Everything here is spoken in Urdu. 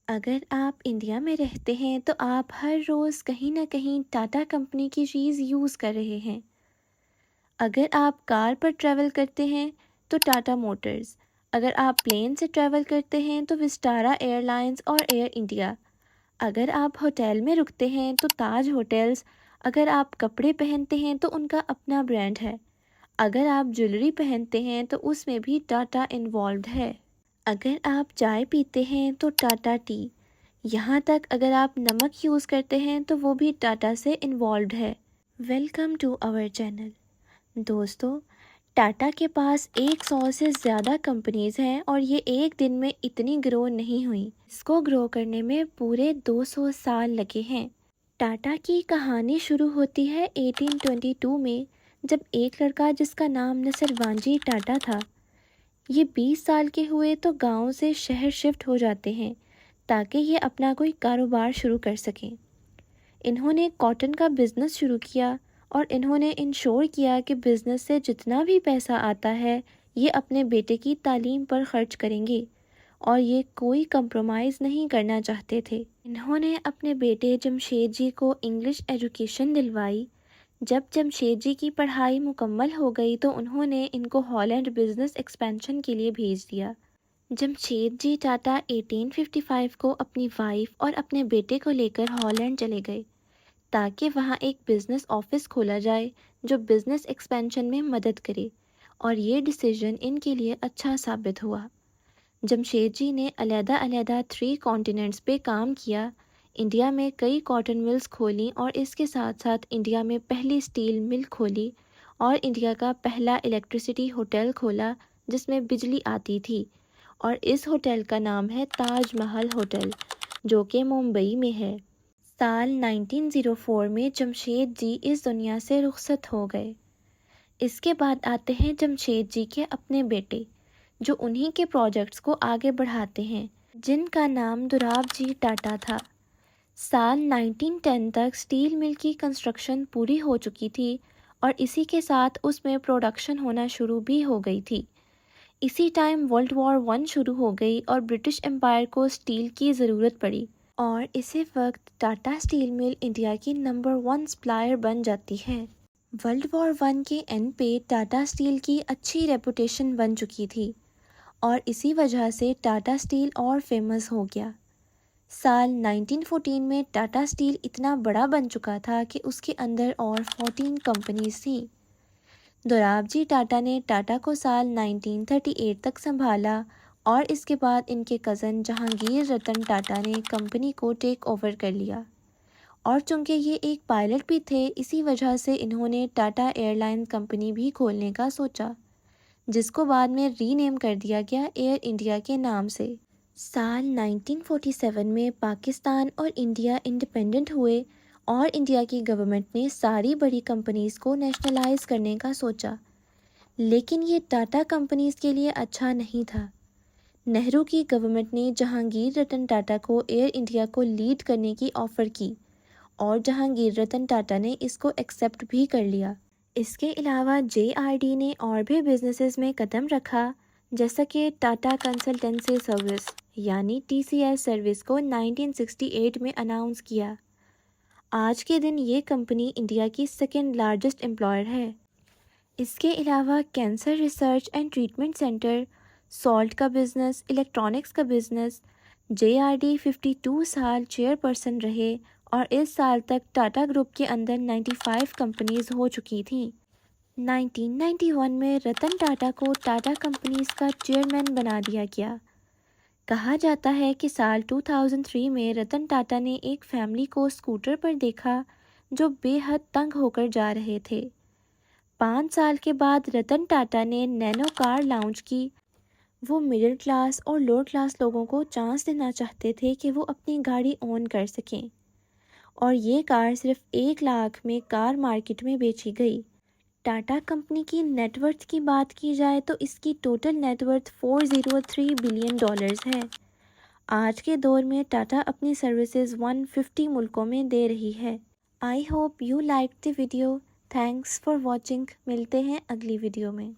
اگر آپ انڈیا میں رہتے ہیں تو آپ ہر روز کہیں نہ کہیں ٹاٹا کمپنی کی چیز یوز کر رہے ہیں۔ اگر آپ کار پر ٹریول کرتے ہیں تو ٹاٹا موٹرز، اگر آپ پلین سے ٹریول کرتے ہیں تو وسٹارا ایئر لائنز اور ایئر انڈیا، اگر آپ ہوٹل میں رکتے ہیں تو تاج ہوٹلز، اگر آپ کپڑے پہنتے ہیں تو ان کا اپنا برانڈ ہے، اگر آپ جویلری پہنتے ہیں تو اس میں بھی ٹاٹا انوالوڈ ہے، اگر آپ چائے پیتے ہیں تو ٹاٹا ٹی، یہاں تک اگر آپ نمک یوز کرتے ہیں تو وہ بھی ٹاٹا سے انوالوڈ ہے۔ Welcome to our channel. دوستو، ٹاٹا کے پاس 100 سے زیادہ کمپنیز ہیں اور یہ ایک دن میں اتنی گرو نہیں ہوئی، اس کو گرو کرنے میں پورے 200 سال لگے ہیں۔ ٹاٹا کی کہانی شروع ہوتی ہے 1822 میں، جب ایک لڑکا جس کا نام نصر وانجی ٹاٹا تھا، یہ 20 سال کے ہوئے تو گاؤں سے شہر شفٹ ہو جاتے ہیں تاکہ یہ اپنا کوئی کاروبار شروع کر سکیں۔ انہوں نے کاٹن کا بزنس شروع کیا اور انہوں نے انشور کیا کہ بزنس سے جتنا بھی پیسہ آتا ہے یہ اپنے بیٹے کی تعلیم پر خرچ کریں گے، اور یہ کوئی کمپرومائز نہیں کرنا چاہتے تھے۔ انہوں نے اپنے بیٹے جمشید جی کو انگلش ایجوکیشن دلوائی۔ جب جمشید جی کی پڑھائی مکمل ہو گئی تو انہوں نے ان کو ہالینڈ بزنس ایکسپینشن کے لیے بھیج دیا۔ جمشید جی ٹاٹا 1855 کو اپنی وائف اور اپنے بیٹے کو لے کر ہالینڈ چلے گئے تاکہ وہاں ایک بزنس آفس کھولا جائے جو بزنس ایکسپینشن میں مدد کرے، اور یہ ڈیسیژن ان کے لیے اچھا ثابت ہوا۔ جمشید جی نے علیحدہ علیحدہ 3 کانٹیننٹس پہ کام کیا، انڈیا میں کئی کاٹن ملز کھولیں اور اس کے ساتھ ساتھ انڈیا میں پہلی سٹیل مل کھولی، اور انڈیا کا پہلا الیکٹریسٹی ہوٹل کھولا جس میں بجلی آتی تھی، اور اس ہوٹل کا نام ہے تاج محل ہوٹل جو کہ ممبئی میں ہے۔ سال 1904 میں جمشید جی اس دنیا سے رخصت ہو گئے۔ اس کے بعد آتے ہیں جمشید جی کے اپنے بیٹے جو انہی کے پروجیکٹس کو آگے بڑھاتے ہیں، جن کا نام دوراب جی ٹاٹا تھا۔ سال 1910 تک سٹیل مل کی کنسٹرکشن پوری ہو چکی تھی اور اسی کے ساتھ اس میں پروڈکشن ہونا شروع بھی ہو گئی تھی۔ اسی ٹائم ورلڈ وار 1 شروع ہو گئی اور برٹش امپائر کو سٹیل کی ضرورت پڑی، اور اسی وقت ٹاٹا سٹیل مل انڈیا کی نمبر 1 سپلائر بن جاتی ہے۔ ورلڈ وار 1 کے اینڈ پہ ٹاٹا سٹیل کی اچھی ریپوٹیشن بن چکی تھی، اور اسی وجہ سے ٹاٹا سٹیل اور فیمس ہو گیا۔ سال 1914 میں ٹاٹا سٹیل اتنا بڑا بن چکا تھا کہ اس کے اندر اور 14 کمپنیز تھیں۔ دوراب جی ٹاٹا نے ٹاٹا کو سال 1938 تک سنبھالا، اور اس کے بعد ان کے کزن جہانگیر رتن ٹاٹا نے کمپنی کو ٹیک اوور کر لیا، اور چونکہ یہ ایک پائلٹ بھی تھے اسی وجہ سے انہوں نے ٹاٹا ایئر لائن کمپنی بھی کھولنے کا سوچا، جس کو بعد میں ری نیم کر دیا گیا ایئر انڈیا کے نام سے۔ سال 1947 میں پاکستان اور انڈیا انڈیپینڈنٹ ہوئے، اور انڈیا کی گورنمنٹ نے ساری بڑی کمپنیز کو نیشنلائز کرنے کا سوچا، لیکن یہ ٹاٹا کمپنیز کے لیے اچھا نہیں تھا۔ نہرو کی گورنمنٹ نے جہانگیر رتن ٹاٹا کو ایئر انڈیا کو لیڈ کرنے کی آفر کی، اور جہانگیر رتن ٹاٹا نے اس کو ایکسیپٹ بھی کر لیا۔ اس کے علاوہ JRD نے اور بھی بزنسز میں قدم رکھا، جیسا کہ ٹاٹا کنسلٹنسی سروس یعنی TCS سروس کو 1968 میں اناؤنس کیا۔ آج کے دن یہ کمپنی انڈیا کی 2nd لارجسٹ امپلائر ہے۔ اس کے علاوہ cancer research and treatment centre, salt کا بزنس، الیکٹرانکس کا بزنس۔ JRD 52 سال چیئرپرسن رہے، اور اس سال تک ٹاٹا گروپ کے اندر 95 کمپنیز ہو چکی تھیں۔ 1991 میں رتن ٹاٹا کو ٹاٹا کمپنیز کا چیئرمین بنا دیا گیا۔ کہا جاتا ہے کہ سال 2003 میں رتن ٹاٹا نے ایک فیملی کو اسکوٹر پر دیکھا جو بے حد تنگ ہو کر جا رہے تھے۔ 5 سال کے بعد رتن ٹاٹا نے نینو کار لانچ کی۔ وہ مڈل کلاس اور لوور کلاس لوگوں کو چانس دینا چاہتے تھے کہ وہ اپنی گاڑی اون کر سکیں، اور یہ کار صرف 1 لاکھ میں کار مارکیٹ میں بیچی گئی۔ ٹاٹا کمپنی کی نیٹ ورتھ کی بات کی جائے تو اس کی ٹوٹل نیٹ ورتھ $403 بلین ہے۔ آج کے دور میں ٹاٹا اپنی سروسز 150 ملکوں میں دے رہی ہے۔ I hope you like the video. Thanks for watching. ملتے ہیں اگلی ویڈیو میں۔